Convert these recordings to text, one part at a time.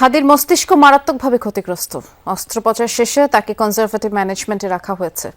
হাদির মস্তিষ্ক মারাত্মকভাবে ক্ষতিগ্রস্ত। অস্ত্রোপচার শেষে তাকে কনজারভেটিভ ম্যানেজমেন্টে রাখা হয়েছে।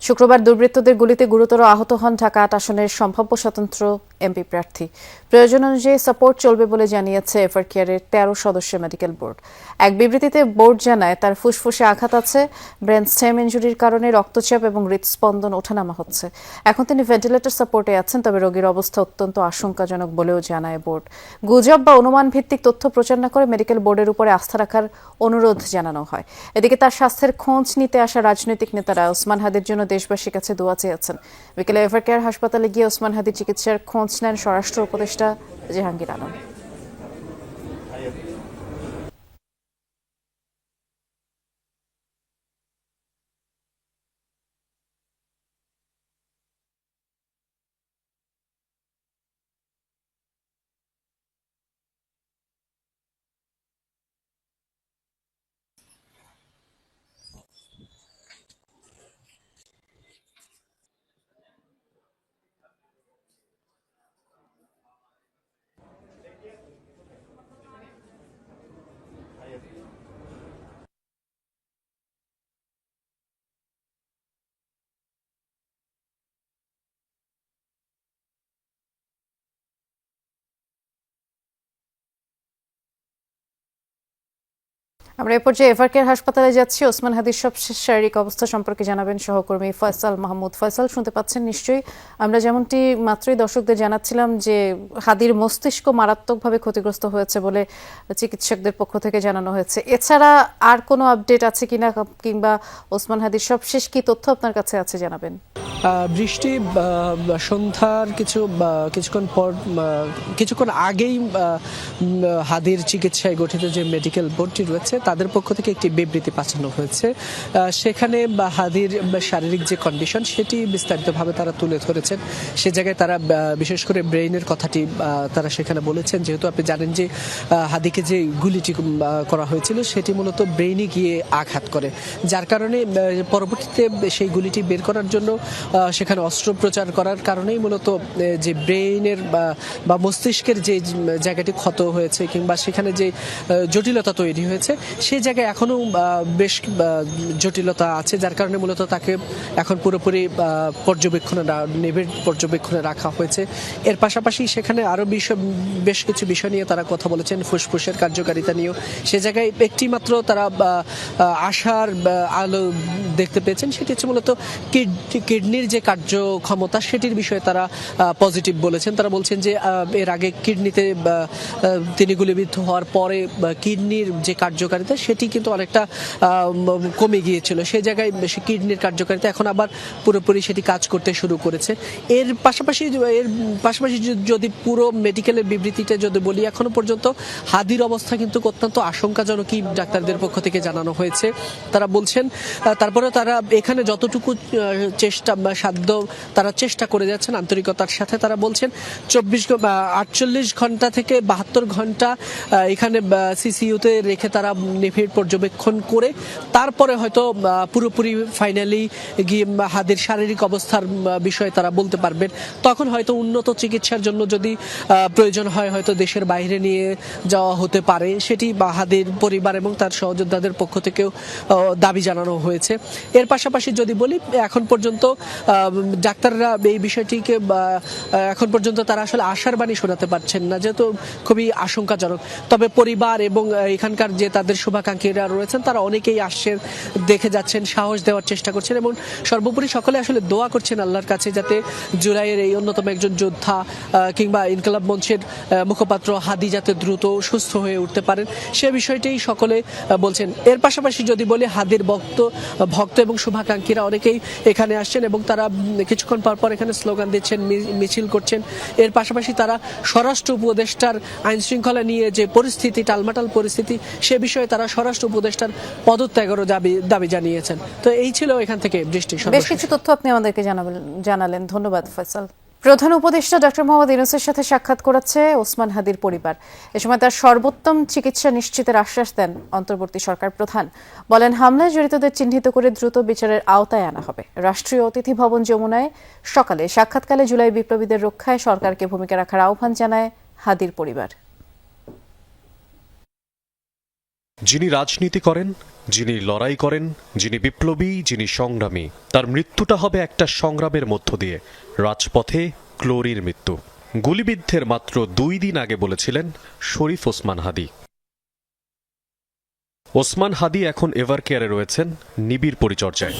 শুক্রবার দুর্বৃত্তদের গুলিতে গুরুতর আহত হন ঢাকা ৮ আসনের সম্ভাব্য স্বতন্ত্র এমপি প্রার্থী। প্রয়োজন অনুযায়ী সাপোর্ট চলবে বলে জানিয়েছে এভারকেয়ারের ১৩ সদস্যের মেডিকেল বোর্ড। এক বিবৃতিতে বোর্ড জানায় তার ফুসফুসে আঘাত আছে, ব্রেন স্টেম ইনজুরির কারণে রক্তচাপ এবং হৃদস্পন্দন ওঠানামা হচ্ছে। এখন তিনি ভেন্টিলেটর সাপোর্টে আছেন, তবে রোগীর অবস্থা অত্যন্ত আশঙ্কাজনক বলেও জানায় বোর্ড। গুজব বা অনুমান ভিত্তিক তথ্য প্রচার না করে মেডিকেল বোর্ডের উপরে আস্থা রাখার অনুরোধ জানানো হয়। এদিকে তার স্বাস্থ্যের খোঁজ নিতে আসা রাজনৈতিক নেতারা ওসমান হাদির জন্য দেশবাসীর কাছে দোয়া চেয়েছেন। বিকেলে এভারকেয়ার হাসপাতালে গিয়ে ওসমান হাদির চিকিৎসার খোঁজ নেন স্বরাষ্ট্র উপদেষ্টা জাহাঙ্গীর আলম। আমরা এ পর্যায়ে এভারকেয়ার হাসপাতালে যাচ্ছি। ওসমান হাদির সবশেষ শারীরিক অবস্থা সম্পর্কে জানাবেন সহকর্মী ফয়সাল মাহমুদ। ফয়সাল, শুনতে পাচ্ছেন নিশ্চয়ই? আমরা যেমনটি মাত্রই দর্শকদের জানাচ্ছিলাম যে হাদির মস্তিষ্ক মারাত্মকভাবে ক্ষতিগ্রস্ত হয়েছে বলে চিকিৎসকদের পক্ষ থেকে জানানো হয়েছে। এছাড়া আর কোনো আপডেট আছে কিনা, কিংবা ওসমান হাদির সবশেষ কি তথ্য আপনার কাছে আছে জানাবেন। বৃষ্টি সন্ধ্যার কিছুক্ষণ আগেই হাদির চিকিৎসায় গঠিত যে মেডিকেল বোর্ডটি রয়েছে তাদের পক্ষ থেকে একটি বিবৃতি পাঠানো হয়েছে। সেখানে হাদির শারীরিক যে কন্ডিশন সেটি বিস্তারিতভাবে তারা তুলে ধরেছেন। সে জায়গায় তারা বিশেষ করে ব্রেইনের কথাটি তারা সেখানে বলেছেন। যেহেতু আপনি জানেন যে হাদিকে যে গুলিটি করা হয়েছিল সেটি মূলত ব্রেইনে গিয়ে আঘাত করে, যার কারণে পরবর্তীতে সেই গুলিটি বের করার জন্য সেখানে অস্ত্রোপচার করার কারণেই মূলত যে ব্রেইনের বা মস্তিষ্কের যে জায়গাটি ক্ষত হয়েছে কিংবা সেখানে যে জটিলতা তৈরি হয়েছে সেই জায়গায় এখনো বেশ জটিলতা আছে, যার কারণে মূলত তাকে এখন পুরোপুরি পর্যবেক্ষণে রাখা হয়েছে। এর পাশাপাশি সেখানে আরো বেশ কিছু বিষয় নিয়ে তারা কথা বলেছেন, ফুসফুসের কার্যকারিতা নিয়েও। সে জায়গায় একটি মাত্র তারা আশার আলো দেখতে পেয়েছেন, সেটি হচ্ছে মূলত কিডনির যে কার্যক্ষমতা সেটির বিষয়ে তারা পজিটিভ বলেছেন। তারা বলছেন যে এর আগে কিডনিতে তিনি গুলিবিদ্ধ হওয়ার পরে কিডনির যে কার্যকারিতা সেটি কিন্তু অনেকটা কমে গিয়েছিল। সেই জায়গায় কিডনির কার্যকারিতা এখন আবার পুরোপুরি সেটি কাজ করতে শুরু করেছে। এর পাশাপাশি যদি পুরো মেডিকেলের বিবৃতিটা যদি বলি, এখনো পর্যন্ত হাদির অবস্থা কিন্তু অত্যন্ত আশঙ্কাজনকই ডাক্তারদের পক্ষ থেকে জানানো হয়েছে। তারা বলছেন তারপরে তারা এখানে যতটুকু সাধ্য তারা চেষ্টা করে যাচ্ছেন আন্তরিকতার সাথে। তারা বলছেন 48 ঘন্টা থেকে 72 ঘন্টা এখানে সিসিইউতে রেখে তারা নিবিড় পর্যবেক্ষণ করে তারপরে হয়তো পুরোপুরি ফাইনালি গিয়ে হাদির শারীরিক অবস্থার বিষয়ে তারা বলতে পারবেন। তখন হয়তো উন্নত চিকিৎসার জন্য যদি প্রয়োজন হয় হয়তো দেশের বাইরে নিয়ে যাওয়া হতে পারে, সেটি হাদির পরিবার এবং তার সহযোদ্ধাদের পক্ষ থেকেও দাবি জানানো হয়েছে। এর পাশাপাশি যদি বলি, এখন পর্যন্ত ডাক্তাররা এই বিষয়টিকে এখন পর্যন্ত তারা আসলে আশার বাণী শোনাতে পারছেন না, যেহেতু খুবই আশঙ্কাজনক। তবে পরিবার এবং এখানকার যে তাদের শুভাকাঙ্ক্ষীরা রয়েছেন তারা অনেকেই আসছেন, দেখে যাচ্ছেন, সাহস দেওয়ার চেষ্টা করছেন এবং সর্বোপরি সকলে আসলে দোয়া করছেন আল্লাহর কাছে যাতে জুলাইয়ের এই অন্যতম একজন যোদ্ধা কিংবা ইনকলাব মঞ্চের মুখপাত্র হাদি যাতে দ্রুত সুস্থ হয়ে উঠতে পারেন, সে বিষয়টি সকলে বলছেন। এর পাশাপাশি যদি বলি, হাদির ভক্ত এবং শুভাকাঙ্ক্ষীরা অনেকেই এখানে আসছেন এবং তারা কিছুক্ষণ পর এখানে স্লোগান দিচ্ছেন, মিছিল করছেন। এর পাশাপাশি তারা স্বরাষ্ট্র উপদেষ্টার আইন শৃঙ্খলা নিয়ে যে পরিস্থিতি, টালমাটাল পরিস্থিতি, সে বিষয়ে তারা স্বরাষ্ট্র উপদেষ্টার পদত্যাগেরও দাবি জানিয়েছেন। তো এই ছিল এখান থেকে বৃষ্টি। বেশ কিছু তথ্য আপনি আমাদেরকে জানালেন, ধন্যবাদ ফয়সাল। প্রধান উপদেষ্টা ডক্টর মোহাম্মদ ইউনূসের সাথে সাক্ষাৎ করেছে ওসমান হাদির পরিবার। এ সময় তার সর্বোত্তম চিকিৎসা নিশ্চিতের আশ্বাস দেন অন্তর্বর্তী সরকার প্রধান। বলেন, হামলায় জড়িতদের চিহ্নিত করে দ্রুত বিচারের আওতায় আনা হবে। রাষ্ট্রীয় অতিথি ভবন যমুনায় সকালে সাক্ষাৎকালে জুলাই বিপ্লবীদের রক্ষায় সরকারকে ভূমিকা রাখার আহ্বান জানায় হাদির পরিবার। যিনি রাজনীতি করেন, যিনি লড়াই করেন, যিনি বিপ্লবী, যিনি সংগ্রামী, তার মৃত্যুটা হবে একটা সংগ্রামের মধ্য দিয়ে, রাজপথে ক্লোরির মৃত্যু। গুলিবিদ্ধের মাত্র 2 দিন আগে বলেছিলেন শরীফ ওসমান হাদি। ওসমান হাদি এখন এভার কেয়ারে রয়েছেন নিবিড় পরিচর্যায়।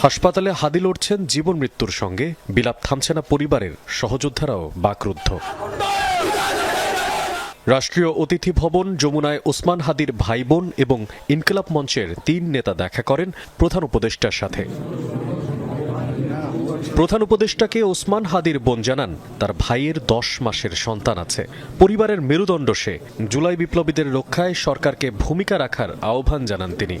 হাসপাতালে হাদি লড়ছেন জীবন মৃত্যুর সঙ্গে, বিলাপ থামছে না পরিবারের, সহযোদ্ধারাও বাকরুদ্ধ। রাষ্ট্রীয় অতিথি ভবন যমুনায় ওসমান হাদির ভাই বোন এবং ইনকিলাব মঞ্চের 3 নেতা দেখা করেন প্রধান উপদেষ্টার সাথে। প্রধান উপদেষ্টাকে ওসমান হাদির বোন জানান তার ভাইয়ের 10 মাসের সন্তান আছে। পরিবারের মেরুদণ্ড সে। জুলাই বিপ্লবীদের রক্ষায় সরকারকে ভূমিকা রাখার আহ্বান জানান তিনি।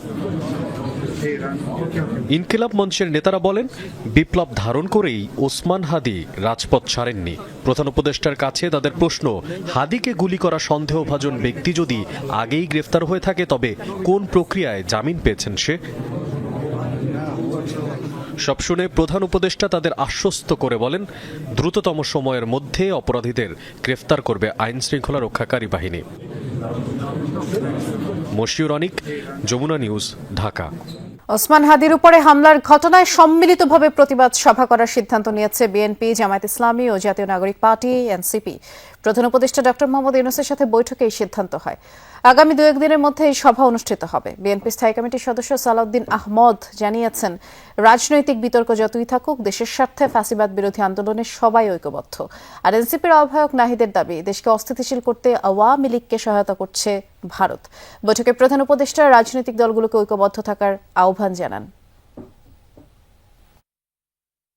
ইনকিলাব মঞ্চের নেতারা বলেন, বিপ্লব ধারণ করেই ওসমান হাদি রাজপথ ছাড়েননি। প্রধান উপদেষ্টার কাছে তাদের প্রশ্ন, হাদিকে গুলি করা সন্দেহভাজন ব্যক্তি যদি আগেই গ্রেফতার হয়ে থাকে তবে কোন প্রক্রিয়ায় জামিন পেয়েছেন সে? সব শুনে প্রধান উপদেষ্টা তাদের আশ্বস্ত করে বলেন, দ্রুততম সময়ের মধ্যে অপরাধীদের গ্রেফতার করবে আইন শৃঙ্খলা রক্ষাকারী বাহিনী। মশিউর অনিক, যমুনা নিউজ, ঢাকা। ওসমান হাদির উপরে হামলার ঘটনায় সম্মিলিতভাবে প্রতিবাদ সভা করার সিদ্ধান্ত নিয়েছে বিএনপি, জামায়াত ইসলামী ও জাতীয় নাগরিক পার্টি এনসিপি। প্রধান উপদেষ্টা ডক্টর মোহাম্মদ ইউনূসের সাথে বৈঠকে এই সিদ্ধান্ত হয়। আগামী 2-1 দিনের মধ্যে এই সভা অনুষ্ঠিত হবে। বিএনপি স্থায়ী কমিটির সদস্য সালাউদ্দিন আহমদ জানিয়েছেন, রাজনৈতিক বিতর্ক যতই থাকুক, দেশের স্বার্থে ফ্যাসিবাদ বিরোধী আন্দোলনে সবাই ঐক্যবদ্ধ। আর এনসিপির আহ্বায়ক নাহিদের দাবি, দেশকে অস্থিতিশীল করতে আওয়ামী লীগকে সহায়তা করছে ভারত। বৈঠকে প্রধান উপদেষ্টা রাজনৈতিক দলগুলোকে ঐক্যবদ্ধ থাকার আহ্বান জানান।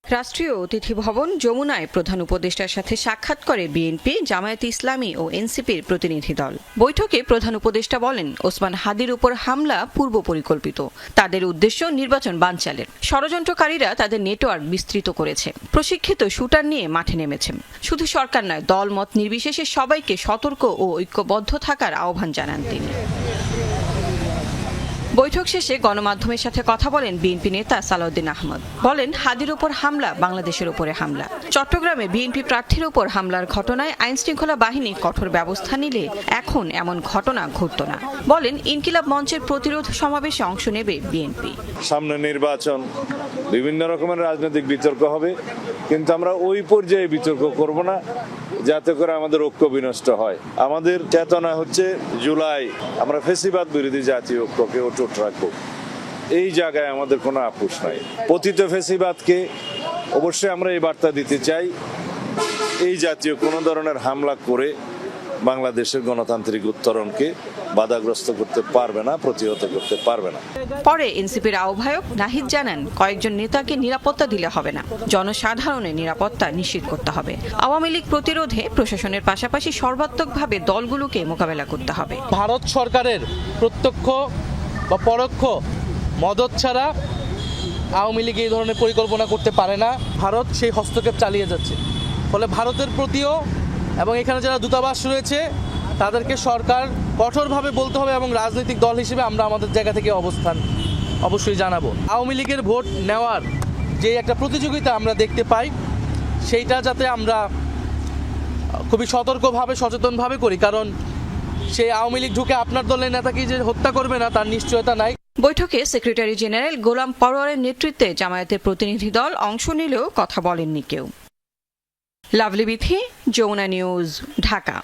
রাষ্ট্রীয় অতিথি ভবন যমুনায় প্রধান উপদেষ্টার সাথে সাক্ষাৎ করে বিএনপি, জামায়াতে ইসলামী ও এনসিপির প্রতিনিধি দল। বৈঠকে প্রধান উপদেষ্টা বলেন, ওসমান হাদির উপর হামলা পূর্ব পরিকল্পিত। তাদের উদ্দেশ্য নির্বাচন বানচালের। ষড়যন্ত্রকারীরা তাদের নেটওয়ার্ক বিস্তৃত করেছে। প্রশিক্ষিত শুটার নিয়ে মাঠে নেমেছেন। শুধু সরকার নয়, দল মত নির্বিশেষে সবাইকে সতর্ক ও ঐক্যবদ্ধ থাকার আহ্বান জানান তিনি। বৈঠক শেষে গণমাধ্যমের সাথে কথা বলেন বিএনপি নেতা সালাউদ্দিন আহমদ। বলেন, হাদির উপর হামলা বাংলাদেশের উপরে হামলা। চট্টগ্রামে বিএনপি প্রার্থীর উপর হামলার ঘটনায় আইনশৃঙ্খলা বাহিনী কঠোর ব্যবস্থা নিলে এখন এমন ঘটনা ঘটত না। বলেন, ইনকিলাব মঞ্চের প্রতিরোধ সমাবেশে অংশ নেবে বিএনপি। সামনে নির্বাচন, বিভিন্ন রকমের রাজনৈতিক বিতর্ক হবে, কিন্তু আমরা ওই পর্যায়ে বিতর্ক করব না যাতে করে আমাদের ঐক্য বিনষ্ট হয়। আমাদের চেতনা হচ্ছে জুলাই আমরা ফ্যাসিবাদ বিরোধী জাতীয় ঐক্যকে অটুট রাখবো। এই জায়গায় আমাদের কোনো আপোষ নাই। পতিত ফ্যাসিবাদকে অবশ্যই আমরা এই বার্তা দিতে চাই, এই জাতীয় কোনো ধরনের হামলা করে বাংলাদেশের গণতান্ত্রিক উত্তরণকে বাধাগ্রস্ত করতে পারবে না, প্রতিহত করতে পারবে না। পরে এনসিপির আহ্বায়ক নাহিদ জানান, কয়েকজন নেতাকে নিরাপত্তা দিলে হবে না, জনসাধারণের নিরাপত্তা নিশ্চিত করতে হবে। আওয়ামী লীগ প্রতিরোধে প্রশাসনের পাশাপাশি সর্বাত্মকভাবে দলগুলোকে মোকাবেলা করতে হবে। ভারত সরকারের প্রত্যক্ষ বা পরোক্ষ মদত ছাড়া আওয়ামী লীগ এই ধরনের পরিকল্পনা করতে পারে না। ভারত সেই হস্তক্ষেপ চালিয়ে যাচ্ছে। ফলে ভারতের প্রতিও এবং এখানে যারা দূতাবাস রয়েছে তাদেরকে সরকার কঠোরভাবে বলতে হবে এবং রাজনৈতিক দল হিসেবে আমরা আমাদের জায়গা থেকে অবস্থান অবশ্যই জানাবো। আওয়ামী লীগের ভোট নেওয়ার যে একটা প্রতিযোগিতা আমরা দেখতে পাই, সেইটা যাতে আমরা খুবই সতর্কভাবে সচেতনভাবে করি, কারণ সেই আওয়ামী লীগ ঢুকে আপনার দলের নেতাকে যে হত্যা করবে না তার নিশ্চয়তা নাই। বৈঠকে সেক্রেটারি জেনারেল গোলাম পরোয়ারের নেতৃত্বে জামায়াতের প্রতিনিধি দল অংশ নিলেও কথা বলেননি কেউ। লাভলি বিথি, যমুনা নিউজ, ঢাকা।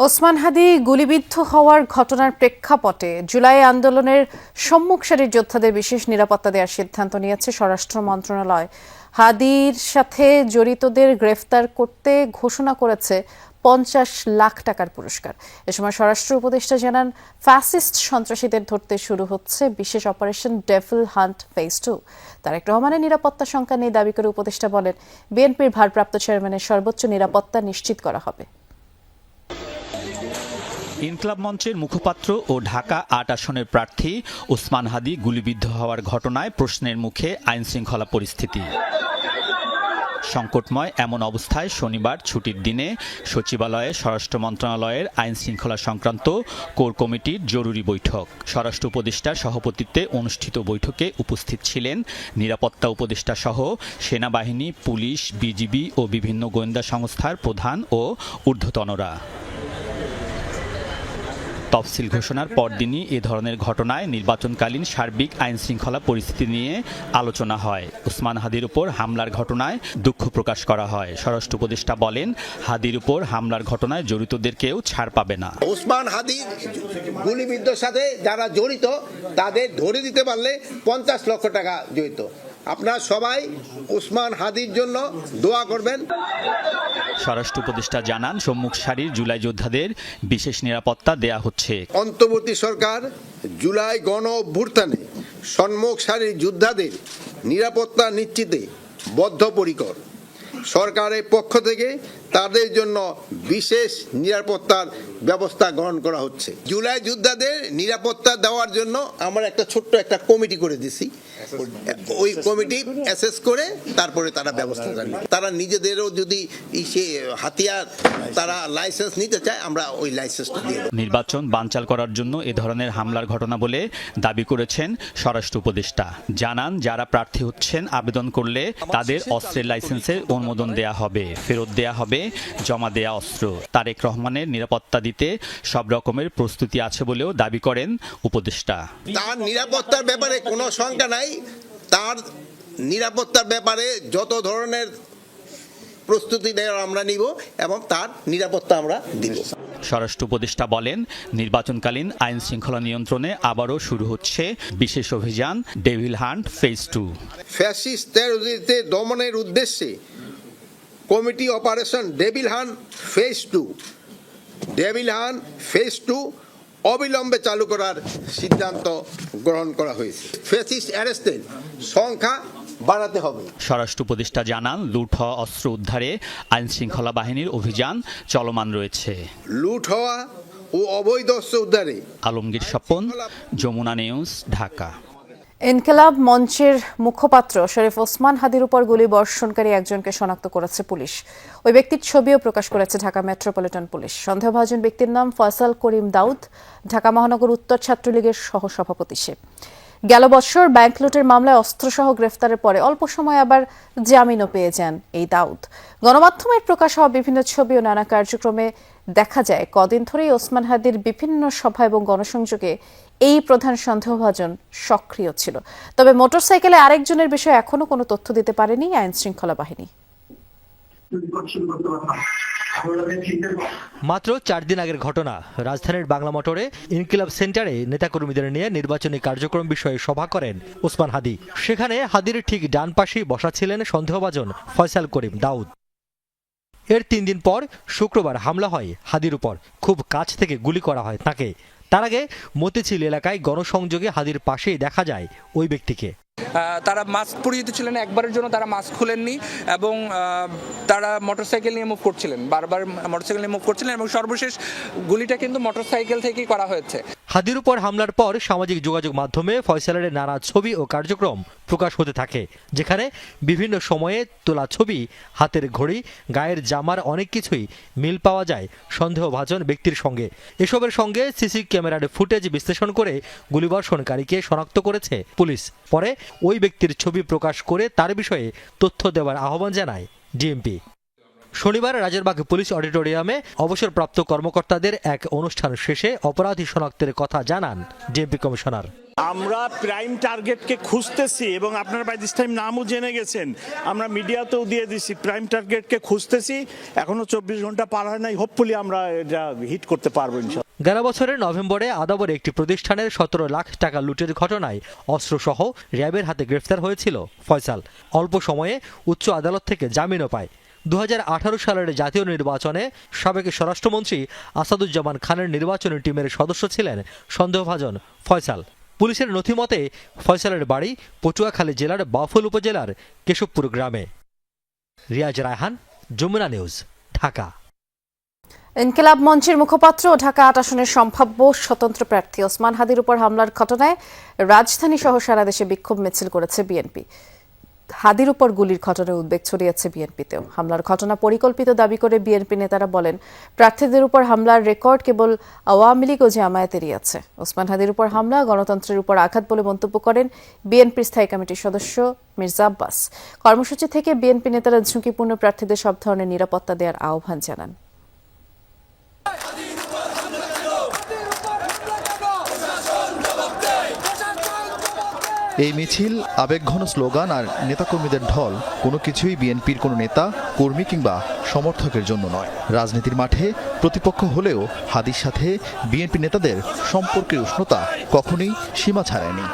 ওসমান হাদি গুলিবিদ্ধ হওয়ার ঘটনার প্রেক্ষাপটে জুলাই আন্দোলনের সম্মুখ সারির যোদ্ধাদের বিশেষ নিরাপত্তা দেওয়ার সিদ্ধান্ত নিয়েছে স্বরাষ্ট্র মন্ত্রণালয়। হাদির সাথে জড়িতদের গ্রেফতার করতে ঘোষণা করেছে 50 লাখ টাকার পুরস্কার। এ সময় স্বরাষ্ট্র উপদেষ্টা জানান, ফ্যাসিস্ট সন্ত্রাসীদের ধরতে শুরু হচ্ছে বিশেষ operation devil hunt phase 2। Tarek রহমানের নিরাপত্তা সংখ্যা নিয়ে দাবি করে উপদেষ্টা বলেন, বিএনপির ভারপ্রাপ্ত চেয়ারম্যানের সর্বোচ্চ নিরাপত্তা নিশ্চিত করা হবে। ইনকিলাব মঞ্চের মুখপাত্র ও ঢাকা ৮ আসনের প্রার্থী ওসমান হাদি গুলিবিদ্ধ হওয়ার ঘটনায় প্রশ্নের মুখে আইনশৃঙ্খলা পরিস্থিতি। সংকটময় এমন অবস্থায় শনিবার ছুটির দিনে সচিবালয়ে স্বরাষ্ট্র মন্ত্রণালয়ের আইন শৃঙ্খলা সংক্রান্ত কোর কমিটির জরুরি বৈঠক। স্বরাষ্ট্র উপদেষ্টার সভাপতিত্বে অনুষ্ঠিত বৈঠকে উপস্থিত ছিলেন নিরাপত্তা উপদেষ্টা সহ সেনাবাহিনী, পুলিশ, বিজিবি ও বিভিন্ন গোয়েন্দা সংস্থার প্রধান ও ঊর্ধ্বতনরা। তফসিল ঘোষণার পরদিনই এ ধরনের ঘটনায় নির্বাচনকালীন সার্বিক আইন শৃঙ্খলা পরিস্থিতি নিয়ে আলোচনা হয়। ওসমান হাদির উপর হামলার ঘটনায় দুঃখ প্রকাশ করা হয়। স্বরাষ্ট্র উপদেষ্টা বলেন, হাদির উপর হামলার ঘটনায় জড়িতদের কেউ ছাড় পাবে না। ওসমান হাদির গুলিবিদ্ধর সাথে যারা জড়িত তাদের ধরে দিতে পারলে 50 লক্ষ টাকা জড়িত। আপনারা সবাই ওসমান হাদির জন্য দোয়া করবেন। স্বরাষ্ট্র উপদেষ্টা জানান, সম্মুখ সারির জুলাই যোদ্ধাদের বিশেষ নিরাপত্তা দেয়া হচ্ছে। অন্তর্বর্তী সরকার জুলাই গণ অভ্যুত্থানে সম্মুখ সারির যোদ্ধাদের নিরাপত্তা নিশ্চিতে বদ্ধপরিকর। সরকারের পক্ষ থেকে তাদের জন্য বিশেষ নিরাপত্তার ব্যবস্থা গ্রহণ করা হচ্ছে। জুলাই যোদ্ধাদের নিরাপত্তা দেওয়ার জন্য আমরা ছোট্ট একটা কমিটি করে দিছি। ওই কমিটি অ্যাসেস করে তারপরে তারা ব্যবস্থা করবে। তারা নিজেদেরও যদি হাতিয়ার তারা লাইসেন্স নিতে চায়, আমরা ওই লাইসেন্সটা দিয়ে দেব। নির্বাচন বানচাল করার জন্য এ ধরনের হামলার ঘটনা বলে দাবি করেছেন স্বরাষ্ট্র উপদেষ্টা। জানান, যারা প্রার্থী হচ্ছেন আবেদন করলে তাদের অস্ত্রের লাইসেন্সের অনুমোদন দেয়া হবে, ফেরত দেয়া হবে জমা দেয়া অস্ত্র। তারেক রহমানের নিরাপত্তা দিতে সব রকমের প্রস্তুতি আছে বলেও দাবি করেন উপদেষ্টা। তার নিরাপত্তার ব্যাপারে কোনো শঙ্কা নাই। তার নিরাপত্তার ব্যাপারে যত ধরনের প্রস্তুতি নেওয়ার আমরা নিব এবং তার নিরাপত্তা আমরা দিব। স্বরাষ্ট্র উপদেষ্টা বলেন, নির্বাচনকালীন আইন শৃঙ্খলা নিয়ন্ত্রণে আবারও শুরু হচ্ছে বিশেষ অভিযান ডেভিল হান্ট ফেজ 2। ফ্যাসিস্ট টেররিস্টদের দমনের উদ্দেশ্যে committee operation devil hunt phase 2 অবিলম্বে চালু করার সিদ্ধান্ত গ্রহণ করা হয়েছে। ফ্যাসিস্ট অ্যারেস্টের সংখ্যা বাড়াতে হবে। স্বরাষ্ট্র উপদেষ্টা জানান, লুট হওয়া অস্ত্র উদ্ধারে আইন শৃঙ্খলা বাহিনীর অভিযান চলমান রয়েছে। লুট হওয়া ও অবৈধ অস্ত্র উদ্ধারে। আলমগীর স্বপন, যমুনা নিউজ, ঢাকা। ইনকিলাব মঞ্চের মুখপাত্র শরীফ ওসমান হাদির উপর গুলি বর্ষণকারী একজনকে শনাক্ত করেছে পুলিশ। ওই ব্যক্তির ছবিও প্রকাশ করেছে ঢাকা মেট্রোপলিটন পুলিশ। সন্দেহভাজন ব্যক্তির নাম ফয়সাল করিম দাউদ, ঢাকা মহানগর উত্তর ছাত্রলীগের সহসভাপতি সে। গেল বছর ব্যাংক লুটের মামলায় অস্ত্রসহ গ্রেফতারের পরে অল্প সময় আবার জামিনও পেয়ে যান এই দাউদ। গণমাধ্যমের প্রকাশ হওয়া বিভিন্ন ছবি ও নানা কার্যক্রমে দেখা যায় কদিন ধরেই ওসমান হাদির বিভিন্ন সভা এবং গণসংযোগে এই প্রধান সন্দেহভাজন সক্রিয় ছিল। তবে মোটরসাইকেলে আরেকজনের বিষয়ে এখনো কোনো তথ্য দিতে পারেনি আইন শৃঙ্খলা বাহিনী। মাত্র 4 দিন আগের ঘটনা। রাজধানীর বাংলা মোটরে ইনকিলাব সেন্টারে নেতাকর্মীদের নিয়ে নির্বাচনী কার্যক্রম বিষয়ে সভা করেন ওসমান হাদি। সেখানে হাদির ঠিক ডান পাশেই বসা ছিলেন সন্দেহভাজন ফয়সাল করিম দাউদ। এর 3 দিন পর শুক্রবার হামলা হয় হাদির উপর। খুব কাছ থেকে গুলি করা হয় তাকে। তার আগে মতিঝিল এলাকায় গণসংযোগে হাদির পাশেই দেখা যায় ওই ব্যক্তিকে। তারা মাস্ক পরিহিত ছিলেন, একবারের জন্য তারা মাস্ক খুলেননি এবং তারা মোটরসাইকেল নিয়ে মুভ করছিলেন, বারবার মোটরসাইকেল নিয়ে মুভ করছিলেন এবং সর্বশেষ গুলিটা কিন্তু মোটরসাইকেল থেকেই করা হয়েছে। হাদির উপর হামলার পর সামাজিক যোগাযোগ মাধ্যমে ফয়সালের নানা ছবি ও কার্যক্রম প্রকাশ হতে থাকে, যেখানে বিভিন্ন সময়ে তোলা ছবি, হাতের ঘড়ি, গায়ের জামার অনেক কিছুই মিল পাওয়া যায় সন্দেহভাজন ব্যক্তির সঙ্গে। এসবের সঙ্গে সিসি ক্যামেরার ফুটেজ বিশ্লেষণ করে গুলিবর্ষণকারীকে শনাক্ত করেছে পুলিশ। পরে ওই ব্যক্তির ছবি প্রকাশ করে তার বিষয়ে তথ্য দেওয়ার আহ্বান জানায় ডিএমপি। শনিবার রাজারবাগ পুলিশ অডিটোরিয়ামে অবসরপ্রাপ্ত কর্মকর্তাদের এক অনুষ্ঠান শেষে অপরাধী শনাক্তের কথা জানান ডিএমপি কমিশনার। আমরা প্রাইম টার্গেটকে খুঁজতেছি এবং আপনারা বাই দিস টাইম নামও জেনে গেছেন, আমরা মিডিয়াতেও দিয়ে দিছি। প্রাইম টার্গেটকে খুঁজতেছি, এখনো 24 ঘন্টা পার হয় নাই। হোপফুলি আমরা এটা হিট করতে পারবো ইনশাআল্লাহ। গেল বছরের নভেম্বরে আদাবরে একটি প্রতিষ্ঠানের 17 লাখ টাকা লুটের ঘটনায় অস্ত্রসহ র্যাবের হাতে গ্রেফতার হয়েছিল ফয়সাল। অল্প সময়ে উচ্চ আদালত থেকে জামিনও পায়। 2018 সালের জাতীয় নির্বাচনে সাবেক স্বরাষ্ট্রমন্ত্রী আসাদুজ্জামান খানের নির্বাচনী টিমের সদস্য ছিলেন সন্দেহভাজন ফয়সাল। পুলিশের নথিমতে ফয়সালের বাড়ি পটুয়াখালী জেলার বাউফল উপজেলার কেশবপুর গ্রামে। রিয়াজ রায়হান, যমুনা নিউজ, ঢাকা। ইনকিলাব মঞ্চের মুখপাত্র ও ঢাকা 8 আসনের সম্ভাব্য স্বতন্ত্র প্রার্থী ওসমান হাদির উপর হামলার ঘটনায় রাজধানী সহ সারা দেশে বিক্ষোভ মিছিল করেছে বিএনপি। হাদির উপর গুলির ঘটনায় উদ্বেগ ছড়িয়েছে বিএনপিতেও। হামলার ঘটনা পরিকল্পিত দাবি করে বিএনপি নেতারা বলেন, প্রার্থীদের উপর হামলার রেকর্ড কেবল আওয়ামী লীগ ও জামায়াতেরই আছে। ওসমান হাদির উপর হামলা গণতন্ত্রের উপর আঘাত বলে মন্তব্য করেন বিএনপির স্থায়ী কমিটির সদস্য মির্জা আব্বাস। কর্মসূচি থেকে বিএনপি নেতারা ঝুঁকিপূর্ণ প্রার্থীদের সব ধরনের নিরাপত্তা দেওয়ার আহ্বান জানান। এই মিছিল আবেগঘন স্লোগান আর নেতাকর্মীদের ঢল কোনো কিছুই বিএনপির কোনো নেতা কর্মী কিংবা সমর্থকের জন্য নয়। রাজনীতির মাঠে প্রতিপক্ষ হলেও হাদির সাথে বিএনপি নেতাদের সম্পর্কের উষ্ণতা কখনোই সীমা ছাড়ায়নি।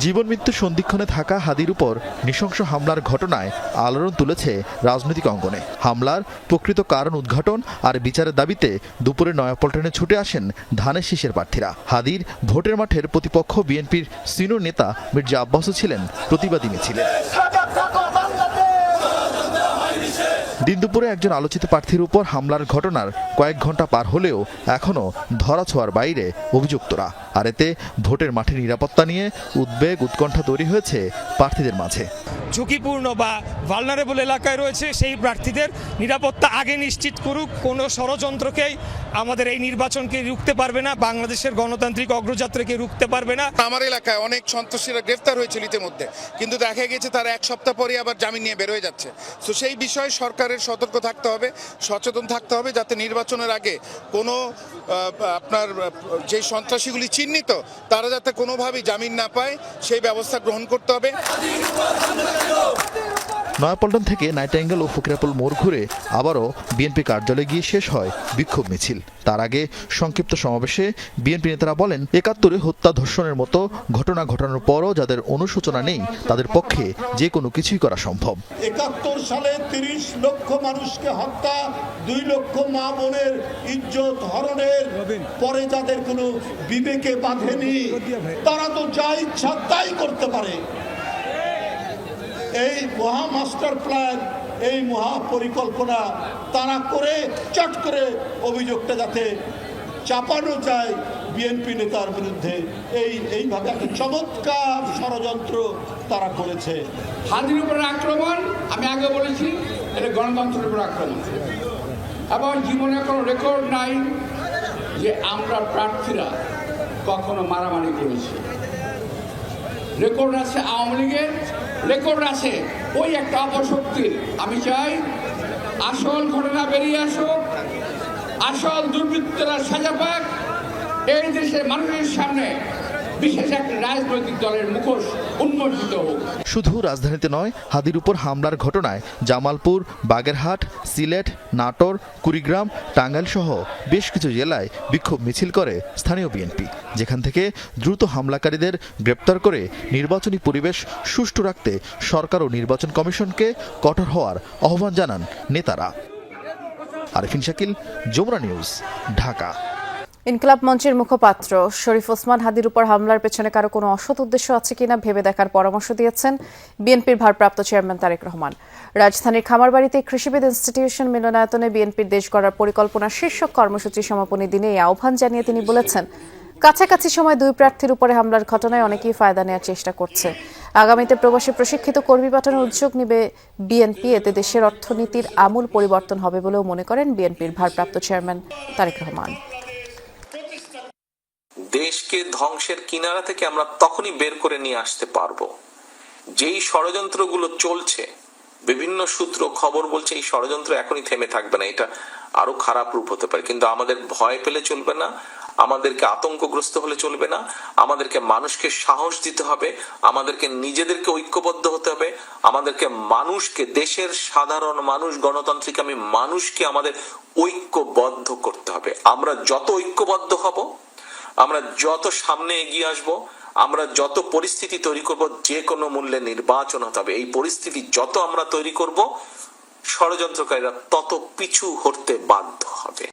জীবন মৃত্যু সন্ধিক্ষণে থাকা হাদির উপর নৃশংস হামলার ঘটনায় আলোড়ন তুলেছে রাজনৈতিক অঙ্গনে। হামলার প্রকৃত কারণ উদ্ঘাটন আর বিচারের দাবিতে দুপুরে নয়াপল্টনে ছুটে আসেন ধানের শীষের প্রার্থীরা। হাদির ভোটের মাঠের প্রতিপক্ষ বিএনপির সিনিয়র নেতা মির্জা আব্বাসও ছিলেন প্রতিবাদী মিছিলে। দিন দুপুরে একজন আলোচিত প্রার্থীর উপর হামলার ঘটনার কয়েক ঘন্টা পার হলেও এখনও ধরাছোঁয়ার বাইরে অভিযুক্তরা। আর এতে ভোটের মাঠে নিরাপত্তা নিয়ে উদ্বেগ উৎকণ্ঠা তৈরি হয়েছে প্রার্থীদের মাঝে। ঝুঁকিপূর্ণ বা ভালনারেবল এলাকায় রয়েছে সেই প্রার্থীদের নিরাপত্তা আগে নিশ্চিত করুক। কোনো ষড়যন্ত্রকেই আমাদের এই নির্বাচনকে রুখতে পারবে না, বাংলাদেশের গণতান্ত্রিক অগ্রযাত্রাকে রুখতে পারবে না। আমার এলাকায় অনেক সন্ত্রাসীরা গ্রেফতার হয়েছিল ইতিমধ্যে, কিন্তু দেখা গেছে তারা এক সপ্তাহ পরে আবার জামিন নিয়ে বের হয়ে যাচ্ছে। তো সেই বিষয়ে সরকারের সতর্ক থাকতে হবে, সচেতন থাকতে হবে, যাতে নির্বাচনের আগে কোনো আপনার যে সন্ত্রাসীগুলি চিহ্নিত তারা যাতে কোনোভাবেই জামিন না পায় সেই ব্যবস্থা গ্রহণ করতে হবে। নয়াপল্টন থেকে নাইটাঙ্গেল ও ফকিরাপুল মোড় ঘুরে আবারও বিএনপি কার্যালয়ে গিয়ে শেষ হয় বিক্ষোভ মিছিল। তার আগে সংক্ষিপ্ত সমাবেশে বিএনপি নেতারা বলেন, ৭১-এ হত্যা ধর্ষণের মতো ঘটনা ঘটানোর পরও যাদের অনুশোচনা নেই তাদের পক্ষে যে কোনো কিছুই করা সম্ভব। ৭১ সালে ৩০ লক্ষ মানুষকে হত্যা, ২ লক্ষ মা বোনের ইজ্জত হরণের পরে যাদের কোনো বিবেকে বাঁধেনি, তারা তো যা ইচ্ছা তাই করতে পারে। এই মহা মাস্টার প্ল্যান, এই মহা পরিকল্পনা তারা করে চট করে অভিযোগটা যাতে চাপানো যায় বিএনপি নেতার বিরুদ্ধে, এইভাবে একটা চমৎকার ষড়যন্ত্র তারা করেছে। হাদির উপরে আক্রমণ, আমি আগে বলেছি, এটা গণতন্ত্রের উপর আক্রমণ। এবং জীবনে কোনো রেকর্ড নাই যে আমরা প্রার্থীরা কখনো মারামারি করেছি। রেকর্ড আছে আওয়ামী লীগের, রেকর্ড আছে ওই একটা অপশক্তির। আমি চাই আসল ঘটনা বেরিয়ে আসুক, আসল দুর্বৃত্তরা সাজা পাক, এই দেশের মানুষের সামনে বিশেষ একটা রাজনৈতিক দলের মুখোশ উন্মোচিত হোক। শুধু রাজধানীতে নয়, হাদির উপর হামলার ঘটনায় জামালপুর, বাগেরহাট, সিলেট, নাটোর, কুড়িগ্রাম, টাঙ্গাইল সহ বেশ কিছু জেলায় বিক্ষোভ মিছিল করে স্থানীয় বিএনপি, যেখান থেকে দ্রুত হামলাকারীদের গ্রেপ্তার করে নির্বাচনী পরিবেশ সুষ্ঠু রাখতে সরকার ও নির্বাচন কমিশনকে কঠোর হওয়ার আহ্বান জানান নেতারা। আরিফিন শাকিল, যমুনা নিউজ, ঢাকা। ইনকিলাব মঞ্চের মুখপাত্র শরীফ ওসমান হাদির উপর হামলার পেছনে কারো কোনো অসৎ উদ্দেশ্য আছে কিনা ভেবে দেখার পরামর্শ দিয়েছেন বিএনপির ভারপ্রাপ্ত চেয়ারম্যান তারেক রহমান। রাজধানীর খামারবাড়িতে কৃষিবিদ ইনস্টিটিউশন মিলনায়তনে বিএনপির দেশ গড়ার পরিকল্পনা শীর্ষক কর্মসূচি সমাপনী দিনে এই আহ্বান জানিয়ে তিনি বলেছেন, কাছাকাছি সময় 2 প্রার্থীর উপরে হামলার ঘটনায় অনেকেই ফায়দা নেওয়ার চেষ্টা করছে। আগামীতে প্রবাসী প্রশিক্ষিত কর্মী পাঠানোর উদ্যোগ নেবে বিএনপি। এতে দেশের অর্থনীতির আমূল পরিবর্তন হবে বলেও মনে করেন বিএনপির ভারপ্রাপ্ত চেয়ারম্যান তারেক রহমান। দেশকে ধ্বংসের কিনারা থেকে আমরা তখনই বের করে নিয়ে আসতে পারবো যেই ষড়যন্ত্রগুলো চলছে। বিভিন্ন সূত্র খবর বলছে এই ষড়যন্ত্র এখনই থেমে থাকবে না, এটা আরো খারাপ রূপ হতে পারে। কিন্তু আমাদের ভয় পেলে চলবে না, আমাদেরকে আতঙ্কগ্রস্ত হলে চলবে না, আমাদেরকে মানুষকে সাহস দিতে হবে, আমাদেরকে নিজেদেরকে ঐক্যবদ্ধ হতে হবে, আমাদেরকে মানুষকে, দেশের সাধারণ মানুষ, গণতান্ত্রিক মানুষকে আমাদের ঐক্যবদ্ধ করতে হবে। আমরা যত ঐক্যবদ্ধ হব, আমরা যত সামনে এগিয়ে আসব, আমরা যত পরিস্থিতি তৈরি করব, যে কোনো মূল্যে নির্বাচন হতে হবে। এই পরিস্থিতি যত আমরা তৈরি করব, ষড়যন্ত্রকারীরা তত পিছু হটতে বাধ্য হবে।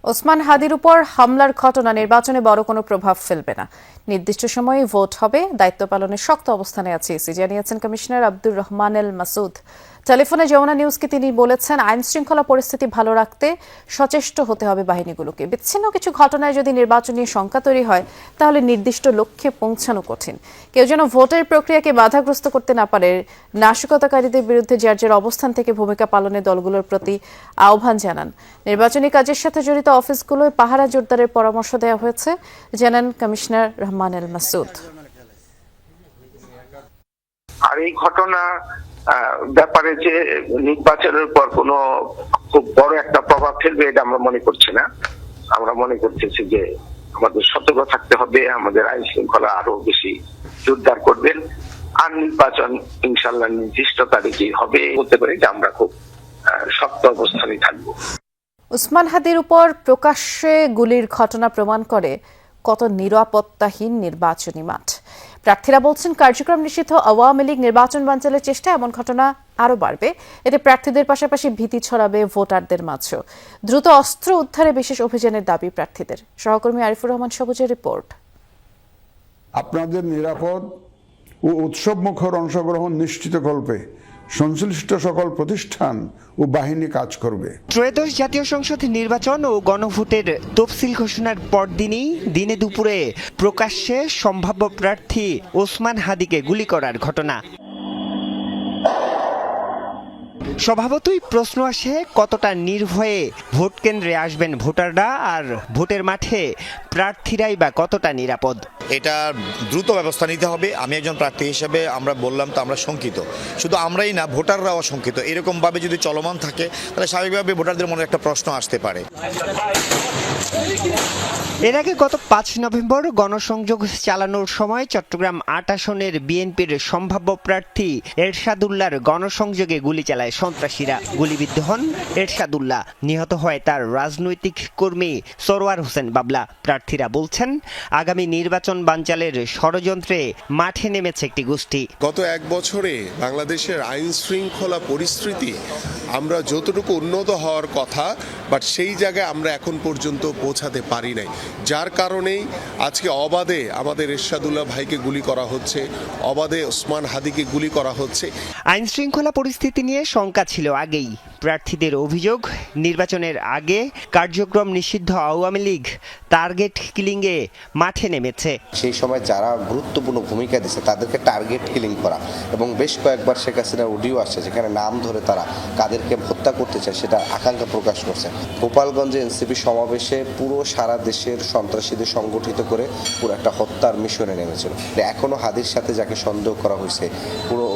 ওসমান হাদির উপর হামলার ঘটনা নির্বাচনে বড় কোনো প্রভাব ফেলবে না, নির্দিষ্ট সময়ে ভোট হবে, দায়িত্ব পালনে শক্ত অবস্থানে আছে ইসি, জানিয়েছেন কমিশনার আব্দুর রহমান এল মাসুদ। টেলিফোনে যমুনা নিউজকে তিনি বলেছেন, আইন শৃঙ্খলা পরিস্থিতি ভালো রাখতে সচেষ্ট হতে হবে বাহিনীগুলোকে। বিচ্ছিন্ন কিছু ঘটনায় যদি নির্বাচন নিয়ে শঙ্কা তৈরি হয়, তাহলে নির্দিষ্ট লক্ষ্যে পৌঁছানো কঠিন। কেউ যেন ভোটের প্রক্রিয়াকে বাধাগ্রস্ত করতে না পারে। নাশকতাকারীদের বিরুদ্ধে যার যার অবস্থান থেকে ভূমিকা পালনে দলগুলোর প্রতি আহ্বান জানান। নির্বাচনী কাজের সাথে জড়িত অফিসগুলোয় পাহারা জোরদারের পরামর্শ দেওয়া হয়েছে, জানান কমিশনার রহমান এল মাসুদ। আর এই ঘটনা ব্যাপারে যে নির্বাচনের পর কোনো খুব বড় একটা প্রভাব ফেলবে এটা আমরা মনে করছি না। আমরা মনে করতেছি যে আমাদের সতর্ক থাকতে হবে, আমাদের আইন শৃঙ্খলা আরো বেশি জোরদার করবেন। আর নির্বাচন ইনশাল্লাহ নির্দিষ্ট তারিখে হবে, বলতে পারি যে আমরা খুব শক্ত অবস্থানে থাকবো। ওসমান হাদির উপর প্রকাশ্যে গুলির ঘটনা প্রমাণ করে কত নিরাপত্তাহীন নির্বাচনী মাঠ। প্রার্থীরা বলছেন, কার্যক্রম নিষিদ্ধ আওয়ামী লীগ নির্বাচন বানচালের চেষ্টা এমন ঘটনা আরও বাড়বে। এতে প্রার্থীদের পাশাপাশি ভীতি ছড়াবে ভোটারদের মাঝেও। দ্রুত অস্ত্র উদ্ধারে বিশেষ অভিযানের দাবি প্রার্থীদের। সহকর্মী আরিফুর রহমান সবুজের রিপোর্ট। আপনাদের নিরাপদ ও উৎসবমুখর অংশগ্রহণ নিশ্চিতকল্পে সংশ্লিষ্ট সকল প্রতিষ্ঠান ও বাহিনী কাজ করবে। ত্রয়োদশ জাতীয় সংসদ নির্বাচন ও গণভোটের তফসিল ঘোষণার পরদিনই দিনে দুপুরে প্রকাশ্যে সম্ভাব্য প্রার্থী ওসমান হাদিকে গুলি করার ঘটনা। স্বভাবতই প্রশ্ন আসে, কতটা নির্ভয়ে ভোট কেন্দ্রে আসবেন ভোটাররা, আর ভোটের মাঠে প্রার্থীরাই বা কতটা নিরাপদ। এটা দ্রুত ব্যবস্থা নিতে হবে। আমি একজন প্রার্থী হিসেবে আমরা বললাম তো আমরা শঙ্কিত, শুধু আমরাই না ভোটাররাও শঙ্কিত। এরকমভাবে যদি চলমান থাকে তাহলে স্বাভাবিকভাবে ভোটারদের মনে একটা প্রশ্ন আসতে পারে। এর আগে গত ৫ নভেম্বর গণসংযোগ চালানোর সময় চট্টগ্রাম ৮ আসনের বিএনপির সম্ভাব্য প্রার্থী এরশাদুল্লাহর গণসংযোগে গুলি চালায় সন্ত্রাসীরা। গুলিবিদ্ধ হন এরশাদুল্লাহ, নিহত হয় তার রাজনৈতিক কর্মী সরওয়ার হোসেন বাবলা। প্রার্থীরা বলছেন, আগামী নির্বাচন বানচালের ষড়যন্ত্রে মাঠে নেমেছে একটি গোষ্ঠী। গত ১ বছরে বাংলাদেশের আইন শৃঙ্খলা পরিস্থিতি আমরা যতটুকু উন্নত হওয়ার কথা, বাট সেই জায়গায় আমরা এখন পর্যন্ত পৌঁছাতে পারি নাই, যার কারণেই আজকে অবাধে আমাদের এরশাদুল্লাহ ভাইকে গুলি করা হচ্ছে, অবাধে ওসমান হাদিকে গুলি করা হচ্ছে। আইন শৃঙ্খলা পরিস্থিতি নিয়ে শঙ্কা ছিল আগেই। প্রার্থীদের অভিযোগ, নির্বাচনের আগে কার্যক্রম নিষিদ্ধ আওয়ামী লীগ টার্গেট কিলিংয়ে মাঠে নেমেছে। সেই সময় যারা গুরুত্বপূর্ণ ভূমিকা দিচ্ছে তাদেরকে টার্গেট কিলিং করা, এবং বেশ কয়েকবার শেখ হাসিনার অডিও আসছে যেখানে নাম ধরে তারা কাদেরকে হত্যা করতে চায় সেটা আকাঙ্ক্ষা প্রকাশ করছে। গোপালগঞ্জে এনসিপি সমাবেশে পুরো সারা দেশের সন্ত্রাসীদের সংগঠিত করে পুরো একটা হত্যার মিশনে নেমেছিল। এখনো হাদির সাথে যাকে সন্দেহ করা হয়েছে পুরো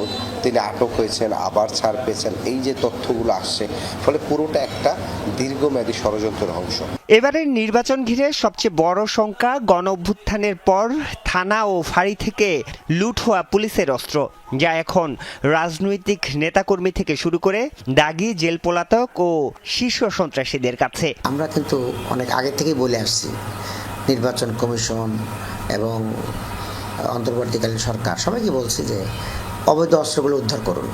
তিনি আটক হয়েছেন, আবার ছাড় পেয়েছেন, এই যে তথ্যগুলো আসছে, ফলে পুরোটা একটা দীর্ঘমেয়াদী ষড়যন্ত্রের অংশ। এবারের নির্বাচন ঘিরে সবচেয়ে বড় শঙ্কা, গণ অভ্যুত্থানের পর থানা ও ফাঁড়ি থেকে লুট হওয়া পুলিশের অস্ত্র, যা এখন রাজনৈতিক নেতাকর্মী থেকে শুরু করে দাগি জেল পলাতক ও শীর্ষ সন্ত্রাসীদের কাছে। আমরা কিন্তু অনেক আগে থেকেই বলে আসছি, নির্বাচন কমিশন এবং অন্তর্বর্তীকালীন সরকার সবাইকে বলছি যে অবৈধ অস্ত্রগুলো উদ্ধার করুন,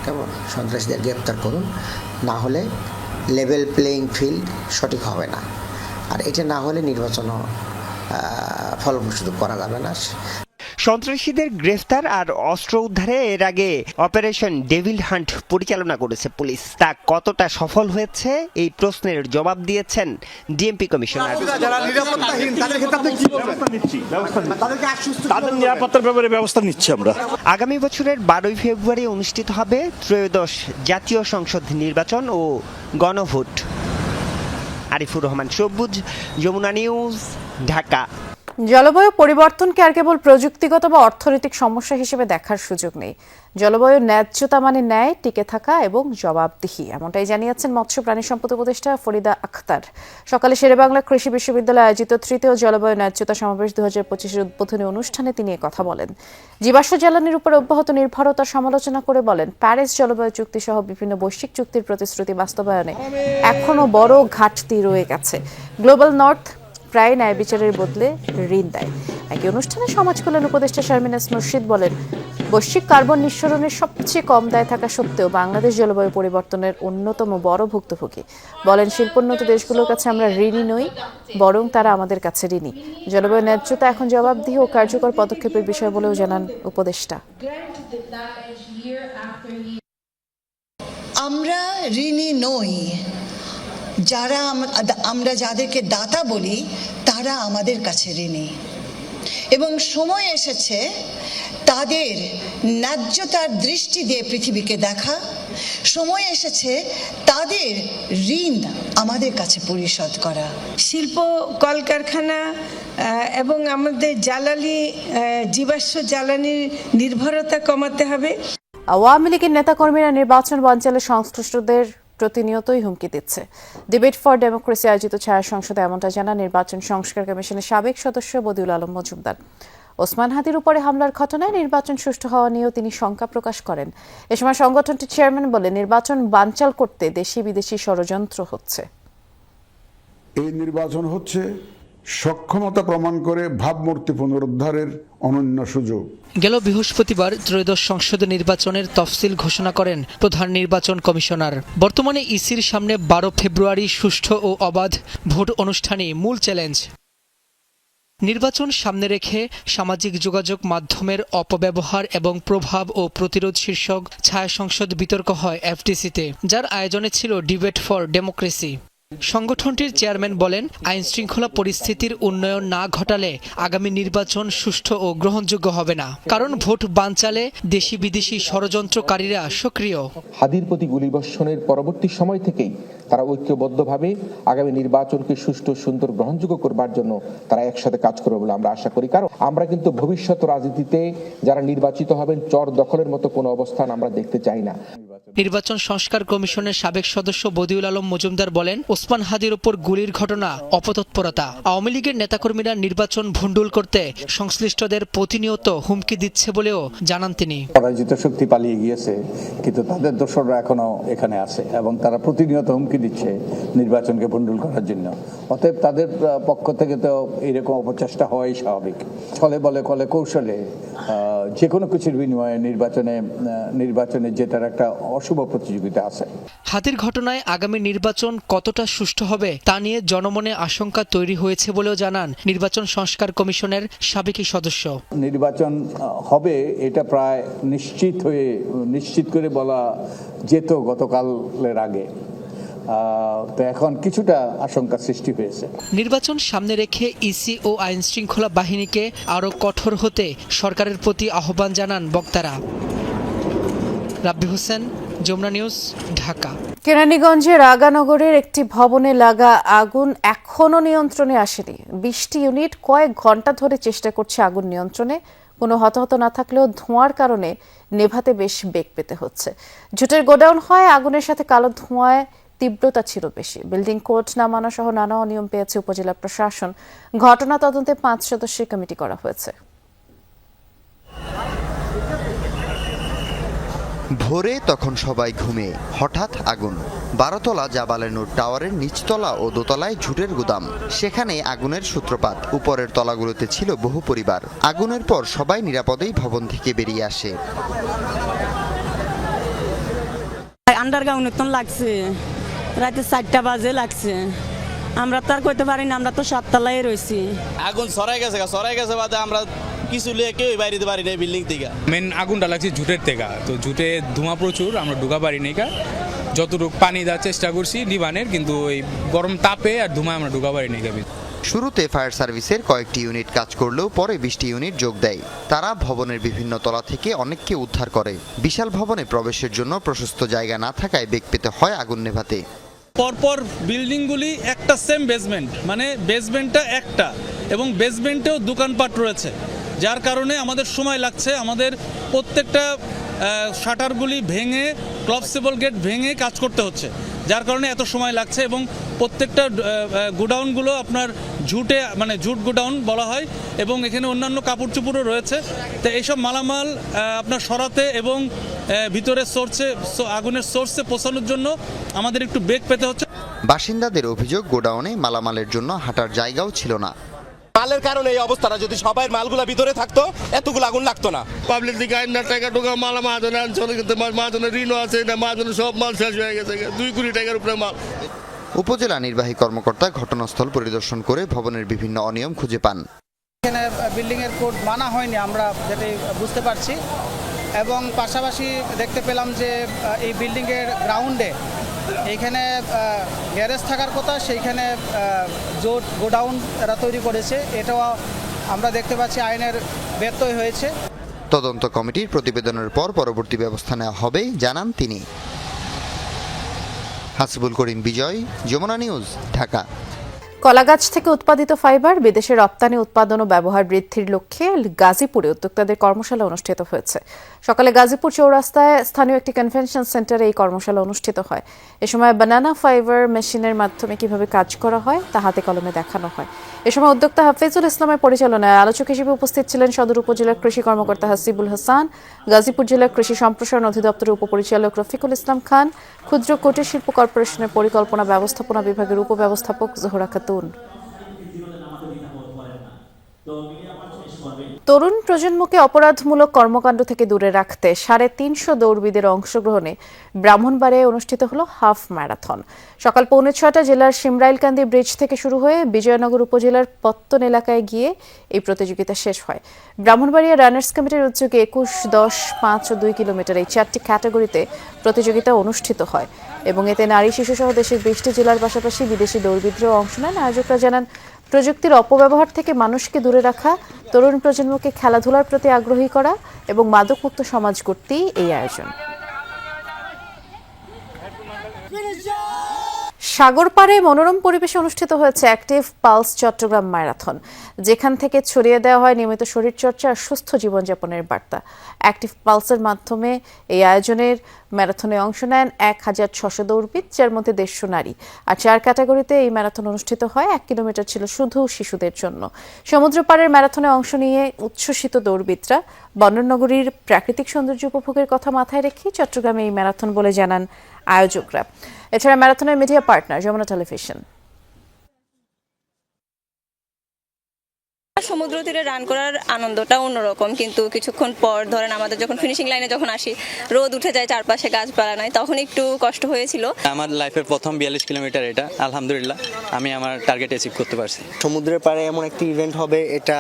কেমন সন্ত্রাসীদের গ্রেপ্তার করুন, না হলে লেভেল প্লেয়িং ফিল্ড সঠিক হবে না। আর এটা না হলে নির্বাচনও ফলপ্রসূ করা যাবে না। সন্ত্রাসীদের গ্রেফতার আর অস্ত্র উদ্ধারে এর আগে অপারেশন ডেভিল হান্ট পরিচালনা করেছে পুলিশ। তা কতটা সফল হয়েছে এই প্রশ্নের জবাব দিয়েছেন ডিএমপি কমিশনার। তাদের নিরাপত্তার ব্যাপারে ব্যবস্থা নিচ্ছি আমরা। আগামী বছরের 12 ফেব্রুয়ারি অনুষ্ঠিত হবে ত্রয়োদশ জাতীয় সংসদ নির্বাচন ও গণভোট। আরিফুর রহমান সবুজ, যমুনা নিউজ, ঢাকা। জলবায়ু পরিবর্তনকে আর কেবল প্রযুক্তিগত বা অর্থনৈতিক সমস্যা হিসেবে দেখার সুযোগ নেই। জলবায়ু ন্যায্যতা মানে ন্যায়, টিকে থাকা এবং জবাবদিহি, এমনটাই জানিয়েছেন মৎস্য প্রাণী সম্পদ উপদেষ্টা ফরিদা আখতার। সকালে শেরেবাংলা কৃষি বিশ্ববিদ্যালয়ে আয়োজিত তৃতীয় জলবায়ু ন্যায্যতা সমাবেশ 2025-এর উদ্বোধনী অনুষ্ঠানে তিনি কথা বলেন। জীবাশ্ম জ্বালানির উপর অব্যাহত নির্ভরতার সমালোচনা করে বলেন, প্যারিস জলবায়ু চুক্তি সহ বিভিন্ন বৈশ্বিক চুক্তির প্রতিশ্রুতি বাস্তবায়নে এখনো বড় ঘাটতি রয়ে গেছে। গ্লোবাল নর্থ প্রায় ন্যায় বিচারের বদলে ঋণ দেয়। একই অনুষ্ঠানে সমাজ কল্যাণ উপদেষ্টা শারমিন এস মুর্শিদ বলেন, বৈশ্বিক কার্বন নিঃসরণের সবচেয়ে কম দায় থাকা সত্ত্বেও বাংলাদেশ জলবায়ু পরিবর্তনের অন্যতম বড় ভুক্তভোগী। বলেন, শিল্পোন্নত দেশগুলোর কাছে আমরা ঋণী নই, বরং তারা আমাদের কাছে ঋণী। জলবায়ু ন্যায্যতা এখন জবাবদিহি ও কার্যকর পদক্ষেপের বিষয় বলেও জানান উপদেষ্টা। আমরা ঋণী নই, যারা আমরা যাদেরকে দাতা বলি তারা আমাদের কাছে ঋণী, এবং সময় এসেছে তাদের ন্যায্যতার দৃষ্টি দিয়ে পৃথিবীকে দেখা। সময় এসেছে তাদের ঋণ আমাদের কাছে পরিশোধ করা। শিল্প কলকারখানা এবং আমাদের জীবাশ্ম জ্বালানির নির্ভরতা কমাতে হবে। আওয়ামী লীগের নেতাকর্মীরা নির্বাচন বানচালে সংশ্লিষ্টদের প্রতিনিয়তই হুমকি দিচ্ছে। ডিবেট ফর ডেমোক্রেসি আয়োজিত ছায়া সংসদে এমনটা জানান নির্বাচন সংস্কার কমিশনের সাবেক সদস্য বদিউল আলম মজুমদার। ওসমান হাদির উপরে হামলার ঘটনায় নির্বাচন সুষ্ঠু হওয়া নিয়েও তিনি শঙ্কা প্রকাশ করেন। এ সময় সংগঠনটির চেয়ারম্যান বলেন, নির্বাচন বানচাল করতে দেশি বিদেশি ষড়যন্ত্র হচ্ছে। এই নির্বাচন হচ্ছে সক্ষমতা প্রমাণ করে ভাবমূর্তি পুনরুদ্ধারের অনন্য সুযোগ। গেল বৃহস্পতিবার ত্রয়োদশ সংসদ নির্বাচনের তফসিল ঘোষণা করেন প্রধান নির্বাচন কমিশনার। বর্তমানে ইসির সামনে 12 ফেব্রুয়ারি সুষ্ঠু ও অবাধ ভোট অনুষ্ঠানই মূল চ্যালেঞ্জ। নির্বাচন সামনে রেখে সামাজিক যোগাযোগ মাধ্যমের অপব্যবহার এবং প্রভাব ও প্রতিরোধ শীর্ষক ছায়া সংসদ বিতর্ক হয় এফডিসিতে, যার আয়োজনে ছিল ডিবেট ফর ডেমোক্রেসি। সংগঠনটির চেয়ারম্যান বলেন, আইন শৃঙ্খলা পরিস্থিতির উন্নয়ন না ঘটালে আগামী নির্বাচন সুষ্ঠু ও গ্রহণযোগ্য হবে না, কারণ ভোট বানচালে দেশি বিদেশি ষড়যন্ত্রকারীরা সক্রিয়। হাদির প্রতি গুলিবর্ষণের পরবর্তী সময় থেকেই তারা ঐক্যবদ্ধভাবে আগামী নির্বাচনকে সুষ্ঠু, সুন্দর, গ্রহণযোগ্য করবার জন্য তারা একসাথে কাজ করবে বলে আমরা আশা করি। কারণ আমরা কিন্তু ভবিষ্যৎ রাজনীতিতে যারা নির্বাচিত হবেন চর দখলের মতো কোনো অবস্থান আমরা দেখতে চাই না। নির্বাচন সংস্কার কমিশনের সাবেক সদস্য বদিউল আলম মজুমদার বলেন, ওসমান হাদির উপর গুলির ঘটনা অপতৎপরতা। আওয়ামী লীগের নেতাকর্মীরা নির্বাচন ভণ্ডুল করতে সংশ্লিষ্টদের প্রতিনিয়ত হুমকি দিচ্ছে বলেও জানান তিনি। পরাজিত শক্তি পালিয়ে গিয়েছে, কিন্তু তাদের দোসররা এখনো এখানে আছে এবং তারা প্রতিনিয়ত হুমকি দিচ্ছে নির্বাচনকে ভণ্ডুল করার জন্য। অতএব তাদের পক্ষ থেকে তো এরকম অপচেষ্টা হওয়াই স্বাভাবিক। ছলে বলে কলে কৌশলে যে কোনো কিছুর বিনিময়ে নির্বাচনে জেতার একটা অশুভ প্রতিযোগিতা আছে। হাতির ঘটনায় আগামী নির্বাচন কতটা সুষ্ঠু হবে তা নিয়ে জনমনে আশঙ্কা তৈরি হয়েছে বলেও জানান নির্বাচন সংস্কার কমিশনের সাবেক সদস্য। নির্বাচন হবে এটা প্রায় নিশ্চিত করে বলা যেত গতকালের আগে, তো এখন কিছুটা আশঙ্কা সৃষ্টি হয়েছে। নির্বাচন সামনে রেখে ইসি ও আইন শৃঙ্খলা বাহিনীকে আরও কঠোর হতে সরকারের প্রতি আহ্বান জানান বক্তারা। রাব্বি হোসেন, যমুনা নিউজ, ঢাকা। কেরানীগঞ্জের রাগানগরের একটি ভবনে লাগা আগুন এখনও নিয়ন্ত্রণে আসেনি। 20টি ইউনিট কয়েক ঘন্টা ধরে চেষ্টা করছে আগুন নিয়ন্ত্রণে। কোনো হতাহত না থাকলেও ধোঁয়ার কারণে নেভাতে বেশ বেগ পেতে হচ্ছে। ঝুটের গোডাউন হয় আগুনের সাথে কালো ধোঁয়ায় তীব্রতা ছিল বেশি। বিল্ডিং কোড না মানা সহ নানা অনিয়ম পেয়েছে উপজেলা প্রশাসন। ঘটনা তদন্তে 5 সদস্যের কমিটি করা হয়েছে। ভোরে তখন সবাই ঘুমে, হঠাৎ আগুন। 12 তলা জাবালেনুর টাওয়ারের নিচতলা ও দোতলায় ঝুটের গুদাম। সেখানে আগুনের সূত্রপাত। উপরের তলাগুলোতে ছিল বহু পরিবার। আগুনের পর সবাই নিরাপদেই ভবন থেকে বেরিয়ে আসে। আন্ডারগ্রাউন্ড তো লাগছে, রাতে 4টা বাজে লাগছে। আমরা তো আর কইতে পারি না, আমরা তো 7 তলায় রয়েছি। আগুন সরাই গেছে বাদে আমরা কিছু লিয়ে কেউ বাইরে পারি না বিল্ডিং থেকে। মেন আগুনটা লাগছে ঝুটের থেকে, তো ঝুটে ধোঁয়া প্রচুর, আমরা ঢুকা পারি না। যতটুকু পানি দেওয়ার চেষ্টা করছি নিবানের, কিন্তু ওই গরম তাপে আর ধোঁয়া আমরা ঢুকা পারি না। শুরুতে ফায়ার সার্ভিসের কয়েকটি ইউনিট কাজ করলেও পরে 20টি ইউনিট যোগ দেয়। তারা ভবনের বিভিন্ন তলা থেকে অনেককে উদ্ধার করে। বিশাল ভবনে প্রবেশের জন্য প্রশস্ত জায়গা না থাকায় বেগ পেতে হয় আগুন নেভাতে। পরপর বিল্ডিংগুলি একটা সেম বেসমেন্ট, মানে বেসমেন্টটা একটা এবং বেসমেন্টেও দোকানপাট রয়েছে, যার কারণে আমাদের সময় লাগছে। আমাদের প্রত্যেকটা শাটারগুলি ভেঙে, ক্লপসেবল গেট ভেঙে কাজ করতে হচ্ছে, যার কারণে এত সময় লাগছে। এবং প্রত্যেকটা গোডাউনগুলো আপনার ঝুটে, মানে ঝুট গোডাউন বলা হয়, এবং এখানে অন্যান্য কাপড় চোপড়ও রয়েছে। তো এইসব মালামাল আপনার সরাতে এবং ভিতরে আগুনের সোর্সে পৌঁছানোর জন্য আমাদের একটু বেগ পেতে হচ্ছে। বাসিন্দাদের অভিযোগ, গোডাউনে মালামালের জন্য হাঁটার জায়গাও ছিল না। মালের কারণে এই অবস্থাটা, যদি সবাই মালগুলা ভিতরে থাকতো এতগুলো আগুন লাগতো না। পাবলিক দিকে আইনার টাকা ঢোকা মাল মাহাজনে আনছিল, কিন্তু মাহাজনের ঋণও আছে, মাহাজনের সব মাল শেষ হয়ে গেছে, 2 কোটি টাকার উপরে মাল। উপজেলা নির্বাহী কর্মকর্তা ঘটনাস্থল পরিদর্শন করে ভবনের বিভিন্ন অনিয়ম খুঁজে পান। এখানে বিল্ডিং এর কোড মানা হয়নি, আমরা যেটা বুঝতে পারছি। এবং পাশাপাশি দেখতে পেলাম যে এই বিল্ডিং এর গ্রাউন্ডে এইখানে গ্যারেজ থাকার কথা, সেইখানে জোট গোডাউন এরা তৈরি করেছে। এটাও আমরা দেখতে পাচ্ছি আইনের ব্যত্যয় হয়েছে। তদন্ত কমিটির প্রতিবেদনের পর পরবর্তী ব্যবস্থা নেওয়া হবে জানান তিনি। হাসিবুল করিম বিজয়, যমুনা নিউজ, ঢাকা। কলাগাছ থেকে উৎপাদিত ফাইবার বিদেশে রপ্তানি উৎপাদন ও ব্যবহার বৃদ্ধির লক্ষ্যে গাজীপুরে উদ্যোক্তাদের কর্মশালা অনুষ্ঠিত হয়েছে। সকালে গাজীপুর চৌরাস্তায় স্থানীয় একটি কনভেনশন সেন্টারে এই কর্মশালা অনুষ্ঠিত হয়। এ সময় বানানা ফাইবার মেশিনের মাধ্যমে কিভাবে কাজ করা হয় তা হাতে কলমে দেখানো হয়। এ সময় উদ্যোক্তা হাফিজুল ইসলামের পরিচালনায় আলোচক হিসেবে উপস্থিত ছিলেন সদর উপজেলার কৃষি কর্মকর্তা হাসিবুল হাসান, গাজীপুর জেলার কৃষি সম্প্রসারণ অধিদপ্তরের উপপরিচালক রফিকুল ইসলাম খান, ক্ষুদ্র কুটির শিল্প কর্পোরেশনের পরিকল্পনা ব্যবস্থাপনা বিভাগের উপব্যবস্থাপক জোহরা খাতুন। তরুণ প্রজন্মকে অপরাধমূলক কর্মকাণ্ড থেকে দূরে রাখতে 350 দৌড়বিদের অংশগ্রহণে ব্রাহ্মণবাড়িয়ায় অনুষ্ঠিত হলো হাফ ম্যারাথন। সকাল 5:45 জেলার শিমরাইলকান্দি ব্রিজ থেকে শুরু হয়ে বিজয়নগর উপজেলার পত্তন এলাকায় গিয়ে এই প্রতিযোগিতা শেষ হয়। ব্রাহ্মণবাড়িয়া রানার্স কমিটির উদ্যোগে 21, 10, 5 ও 2 কিলোমিটার এই 4টি ক্যাটাগরিতে প্রতিযোগিতা অনুষ্ঠিত হয় এবং এতে নারী শিশু সহ দেশের 20টি জেলার পাশাপাশি বিদেশি দৌড়বিদরাও অংশ নেন। আয়োজকরা জানান, প্রযুক্তির অপব্যবহার থেকে মানুষকে দূরে রাখা, তরুণ প্রজন্মকে খেলাধুলার প্রতি আগ্রহী করা এবং মাদকমুক্ত সমাজ গড়তেই এই আয়োজন। সাগর পাড়ে মনোরম পরিবেশে অনুষ্ঠিত হয়েছে অ্যাক্টিভ পালস চট্টগ্রাম ম্যারাথন, যেখান থেকে ছড়িয়ে দেওয়া হয় নিয়মিত শরীরচর্চা আর সুস্থ জীবনযাপনের বার্তা। অ্যাক্টিভ পালসের মাধ্যমে এই আয়োজনের ম্যারাথনে অংশ নেন 1600 দৌড়বিদ, যার মধ্যে 150 নারী। আর 4 ক্যাটাগরিতে এই ম্যারাথন অনুষ্ঠিত হয়। 1 কিলোমিটার ছিল শুধু শিশুদের জন্য। সমুদ্র পাড়ের ম্যারাথনে অংশ নিয়ে উচ্ছ্বসিত দৌড়বিদরা বন্দরনগরীর প্রাকৃতিক সৌন্দর্য উপভোগের কথা মাথায় রেখে চট্টগ্রামে এই ম্যারাথন বলে জানান আয়োজকরা। এছাড়া ম্যারাথনের মিডিয়া পার্টনার যমুনা টেলিভিশন। সমুদ্র তীরে রান করার আনন্দটা অন্যরকম, কিন্তু কিছুক্ষণ পর ধরেন আমাদের যখন ফিনিশিং লাইনে যখন আসি, রোদ উঠে যায়, চারপাশে গাছপালা নাই, তখন একটু কষ্ট হয়েছিল। আমার লাইফের প্রথম 42 কিলোমিটার এটা, আলহামদুলিল্লাহ আমি আমার টার্গেট অ্যাচিভ করতে পারছি। সমুদ্রের পাড়ে এমন একটি ইভেন্ট হবে এটা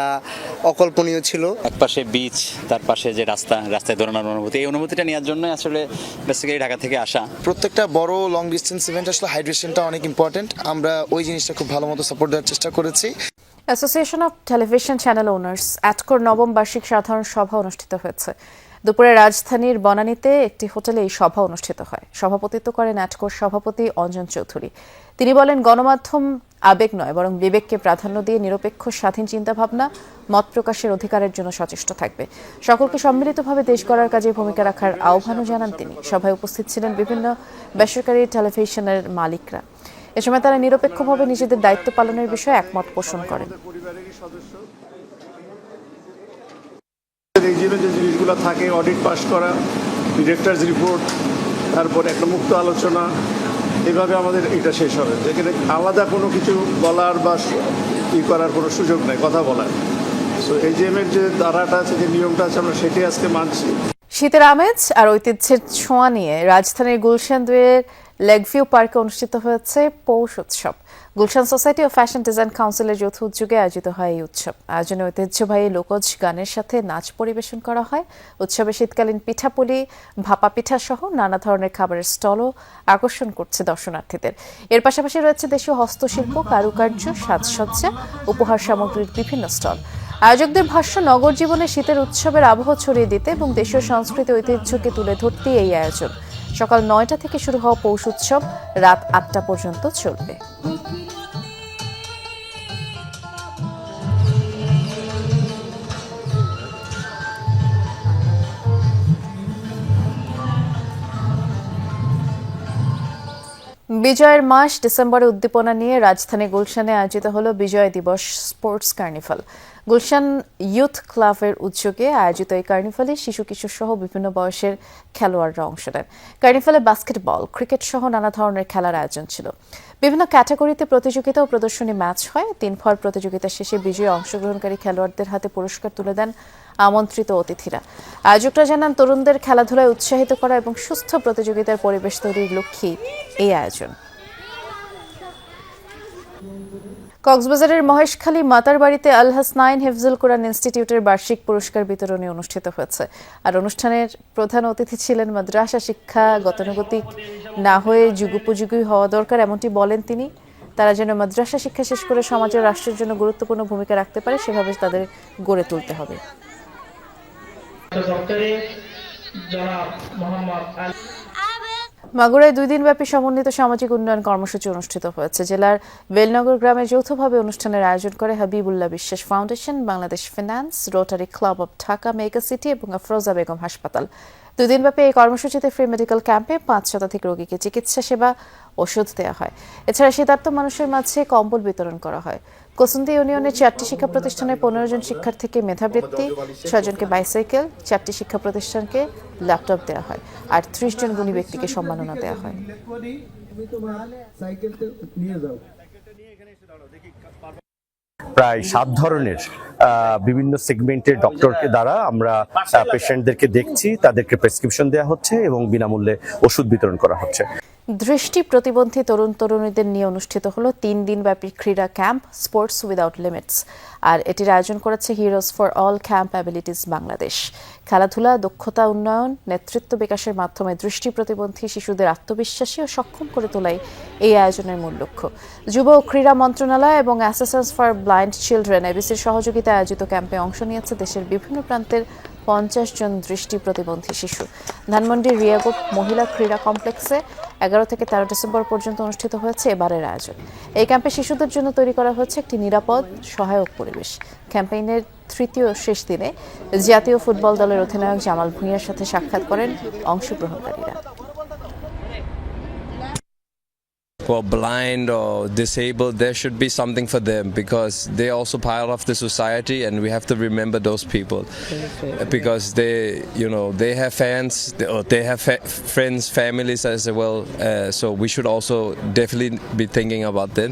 অকল্পনীয় ছিল। একপাশে বিচ, তার পাশে যে রাস্তায় দৌড়ানোর অনুভূতি, এই অনুভূতিটা নেওয়ার জন্য আসলে বেসিক্যালি ঢাকা থেকে আসা। প্রত্যেকটা বড় লং ডিস্টেন্স ইভেন্ট আসলে হাইড্রেশনটা অনেক ইম্পর্টেন্ট। আমরা ওই জিনিসটা খুব ভালো মতো সাপোর্ট দেওয়ার চেষ্টা করেছি। Association of television channel owners অ্যাটকোর নবম বার্ষিক সাধারণ সভা অনুষ্ঠিত হয়েছে। দুপুরে রাজধানীর বনানীতে একটি হোটেলে এই সভা অনুষ্ঠিত হয়। সভাপতিত্ব করেন অ্যাটকোর সভাপতি অঞ্জন চৌধুরী। তিনি বলেন, গণমাধ্যম আবেগ নয় বরং বিবেককে প্রাধান্য দিয়ে নিরপেক্ষ স্বাধীন চিন্তাভাবনা, মত প্রকাশের অধিকারের জন্য সচেষ্ট থাকবে। সকলকে সম্মিলিতভাবে দেশ গড়ার কাজে ভূমিকা রাখার আহ্বানও জানান তিনি। সভায় উপস্থিত ছিলেন বিভিন্ন বেসরকারি টেলিভিশনের মালিকরা। এ সময় তারা নিরপেক্ষভাবে নিজেদের দায়িত্ব পালনের বিষয়ে একমত পোষণ করেন। এই যে জিনিসগুলো থাকে, অডিট পাস করা, ডিরেক্টরস রিপোর্ট, তারপরে একটা মুক্ত আলোচনা, এভাবে আমাদের এটা শেষ হবে। যেখানে আলাদা কোনো কিছু বলার বা করার কোনো সুযোগ নেই, কথা বলার। সো এই যে ধারাটা আছে, যে নিয়মটা আছে, আমরা সেটাই আজকে মানছি। শীতের আমেজ আর ঐতিহ্যের ছোঁয়া নিয়ে রাজধানীর গুলশান 2-এর লেকভিউ পার্কে অনুষ্ঠিত হয়েছে পৌষ উৎসব। গুলশান সোসাইটি ও ফ্যাশন ডিজাইন কাউন্সিলের যৌথ উদ্যোগে আয়োজিত হয় এই উৎসব। আয়োজনে ঐতিহ্যবাহী লোকজ গানের সাথে নাচ পরিবেশন করা হয়। উৎসবে শীতকালীন পিঠাপুলি, ভাপা পিঠা সহ নানা ধরনের খাবারের স্টলও আকর্ষণ করছে দর্শনার্থীদের। এর পাশাপাশি রয়েছে দেশীয় হস্তশিল্প, কারুকার্য, সাজসজ্জা, উপহার সামগ্রীর বিভিন্ন স্টল। আয়োজকদের ভাষ্য, নগর জীবনে শীতের উৎসবের আবহ ছড়িয়ে দিতে এবং দেশীয় সংস্কৃতি ঐতিহ্যকে তুলে ধরতেই এই আয়োজন। সকাল 9টা থেকে শুরু হওয়া পৌষ উৎসব রাত 8টা পর্যন্ত চলবে। বিজয়ের মাস ডিসেম্বরে উদ্দীপনা নিয়ে রাজধানী গুলশানে আয়োজিত হলো বিজয় দিবস স্পোর্টস কার্নিভাল। গুলশান ইউথ ক্লাবের উদ্যোগে আয়োজিত এই কার্নিভালে শিশু কিশোর সহ বিভিন্ন বয়সের খেলোয়াড়রা অংশ নেন। কার্নিভালে বাস্কেটবল, ক্রিকেট সহ নানা ধরনের খেলার আয়োজন ছিল। বিভিন্ন ক্যাটাগরিতে প্রতিযোগিতা ও প্রদর্শনী ম্যাচ হয়। 3 ফর প্রতিযোগিতা শেষে বিজয়ী অংশগ্রহণকারী খেলোয়াড়দের হাতে পুরস্কার তুলে দেন আমন্ত্রিত অতিথিরা। আয়োজকরা জানান, তরুণদের খেলাধুলায় উৎসাহিত করা এবং সুস্থ প্রতিযোগিতার পরিবেশ তৈরির লক্ষ্যেই এই আয়োজন। কক্সবাজারের মহেশখালী মাতার বাড়িতে আল হাসনাইন হিফজুল কোরআন ইনস্টিটিউটের বার্ষিক পুরস্কার বিতরণী অনুষ্ঠিত হয়েছে। আর অনুষ্ঠানের প্রধান অতিথি ছিলেন মাদ্রাসা শিক্ষা গতানুগতিক না হয়ে যুগোপযোগী হওয়া দরকার, এমনটি বলেন তিনি। তারা যেন মাদ্রাসা শিক্ষা শেষ করে সমাজের রাষ্ট্রের জন্য গুরুত্বপূর্ণ ভূমিকা রাখতে পারে, সেভাবে তাদের গড়ে তুলতে হবে। মাগুরায় 2 দিনব্যাপী সমন্বিত সামাজিক উন্নয়ন কর্মসূচি অনুষ্ঠিত হয়েছে। জেলার বেলনগর গ্রামে যৌথভাবে অনুষ্ঠানের আয়োজন করে হাবিবুল্লাহ বিশ্বাস foundation, Bangladesh finance, rotary club of Dhaka mega city এবং আফরোজা বেগম হাসপাতাল। 2 দিনব্যাপী এই কর্মসূচিতে ফ্রি মেডিকেল ক্যাম্পে 5 শতাধিক রোগীকে চিকিৎসা সেবা, ওষুধ দেওয়া হয়। এছাড়া শীতার্ত মানুষের মাঝে কম্বল বিতরণ করা হয়। কোসন্দি ইউনিয়নের 4টি শিক্ষা প্রতিষ্ঠানের 15 জন শিক্ষার্থীকে মেধাবৃত্তি, 6 জনকে বাইসাইকেল, 4টি শিক্ষা প্রতিষ্ঠানকে ল্যাপটপ দেওয়া হয় আর 30 জন গুণী ব্যক্তিকে সম্মাননা দেওয়া হয়। প্রায় 7 ধরনের বিভিন্ন সেগমেন্টের ডক্টরকে দ্বারা আমরা পেশেন্টদেরকে দেখছি, তাদেরকে প্রেসক্রিপশন দেওয়া হচ্ছে এবং বিনামূল্যে ওষুধ বিতরণ করা হচ্ছে। দৃষ্টি প্রতিবন্ধী তরুণ তরুণীদের নিয়ে অনুষ্ঠিত হলো 3 দিনব্যাপী ক্রীড়া ক্যাম্প স্পোর্টস উইদাউট লিমিটস, আর এটির আয়োজন করেছে heroes for all camp abilities Bangladesh. খেলাধুলা, দক্ষতা উন্নয়ন, নেতৃত্ব বিকাশের মাধ্যমে দৃষ্টি প্রতিবন্ধী শিশুদের আত্মবিশ্বাসী ও সক্ষম করে তোলাই এই আয়োজনের মূল লক্ষ্য। যুব ও ক্রীড়া মন্ত্রণালয় এবং অ্যাসোসিয়েশন ফর ব্লাইন্ড চিলড্রেন এবিসির সহযোগিতায় আয়োজিত ক্যাম্পে অংশ নিয়েছে দেশের বিভিন্ন প্রান্তের 50 জন দৃষ্টি প্রতিবন্ধী শিশু। ধানমন্ডির রিয়াগোপ মহিলা ক্রীড়া কমপ্লেক্সে 11 থেকে 13 ডিসেম্বর পর্যন্ত অনুষ্ঠিত হয়েছে এবারের আয়োজন। এই ক্যাম্পে শিশুদের জন্য তৈরি করা হয়েছে একটি নিরাপদ, সহায়ক পরিবেশ। ক্যাম্পেইনের 3য় শেষ দিনে জাতীয় ফুটবল দলের অধিনায়ক জামাল ভুঁইয়ার সাথে সাক্ষাৎ করেন অংশগ্রহণকারীরা। For blind or disabled, there should be something for them because they're also part of the society, and we have to remember those people because they have fans, they have friends, families as well. So we should also definitely be thinking about them.